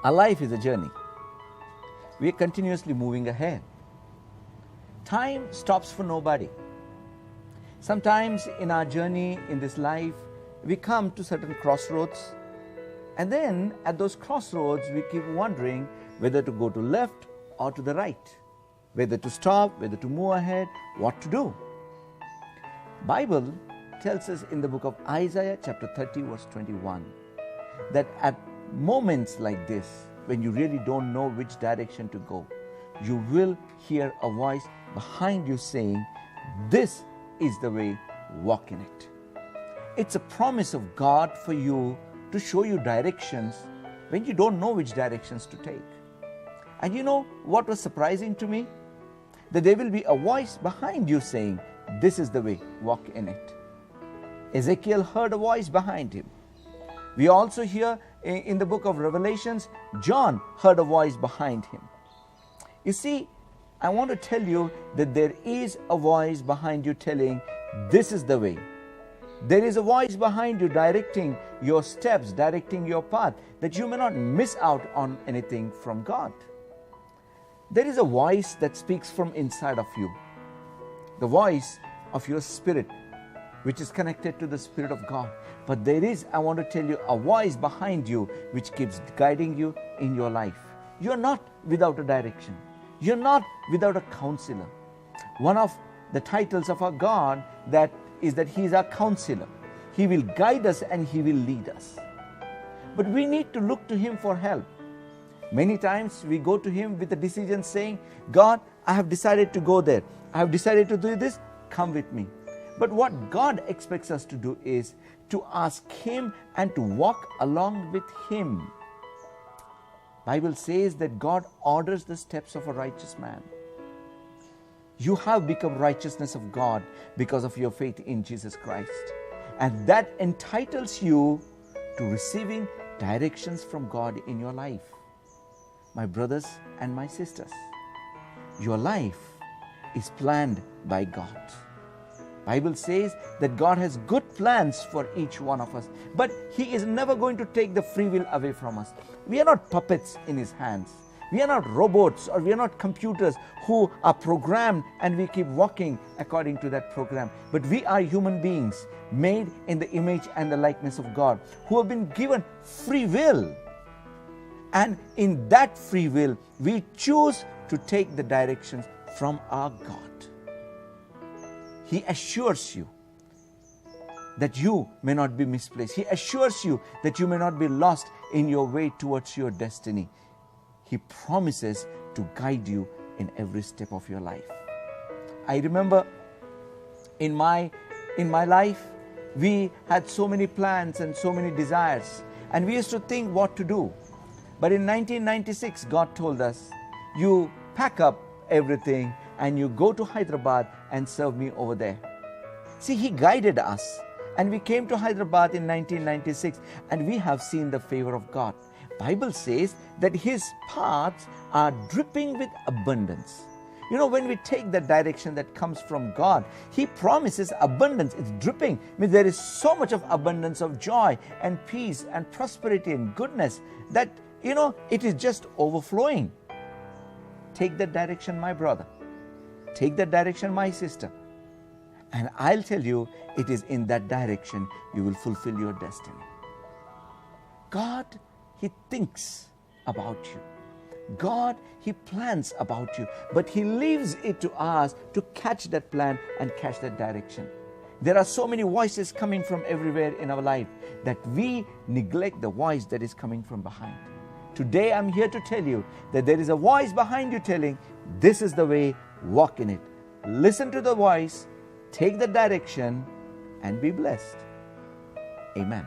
Our life is a journey. We are continuously moving ahead. Time stops for nobody. Sometimes in our journey in this life, we come to certain crossroads, and then at those crossroads, we keep wondering whether to go to left or to the right, whether to stop, whether to move ahead, what to do. Bible tells us in the book of Isaiah chapter 30 verse 21 that at moments like this, when you really don't know which direction to go, you will hear a voice behind you saying, "This is the way, walk in it." It's a promise of God for you to show you directions when you don't know which directions to take. And you know what was surprising to me? That there will be a voice behind you saying, "This is the way, walk in it." Ezekiel heard a voice behind him. We also hear in the book of Revelations, John heard a voice behind him. You see, I want to tell you that there is a voice behind you telling, "This is the way." There is a voice behind you directing your steps, directing your path, that you may not miss out on anything from God. There is a voice that speaks from inside of you, the voice of your spirit, which is connected to the Spirit of God. But there is, I want to tell you, a voice behind you which keeps guiding you in your life. You're not without a direction. You're not without a counselor. One of the titles of our God that is that He is our counselor. He will guide us and He will lead us. But we need to look to Him for help. Many times we go to Him with a decision saying, "God, I have decided to go there. I have decided to do this. Come with me." But what God expects us to do is to ask Him and to walk along with Him. Bible says that God orders the steps of a righteous man. You have become righteousness of God because of your faith in Jesus Christ. And that entitles you to receiving directions from God in your life. My brothers and my sisters, your life is planned by God. Bible says that God has good plans for each one of us, but He is never going to take the free will away from us. We are not puppets in His hands. We are not robots, or we are not computers who are programmed and we keep walking according to that program. But we are human beings made in the image and the likeness of God, who have been given free will. And in that free will, we choose to take the directions from our God. He assures you that you may not be misplaced. He assures you that you may not be lost in your way towards your destiny. He promises to guide you in every step of your life. I remember in my life, we had so many plans and so many desires, and we used to think what to do. But in 1996, God told us, "You pack up everything and you go to Hyderabad and serve me over there." See, He guided us, and we came to Hyderabad in 1996, and we have seen the favor of God. Bible says that His paths are dripping with abundance. You know, when we take the direction that comes from God, He promises abundance. It's dripping. I mean, there is so much of abundance of joy and peace and prosperity and goodness that, you know, it is just overflowing. Take that direction, my brother. Take that direction, my sister. And I'll tell you, it is in that direction you will fulfill your destiny. God, He thinks about you. God, He plans about you. But He leaves it to us to catch that plan and catch that direction. There are so many voices coming from everywhere in our life that we neglect the voice that is coming from behind. Today I'm here to tell you that there is a voice behind you telling, "This is the way, walk in it." Listen to the voice, take the direction, and be blessed. Amen.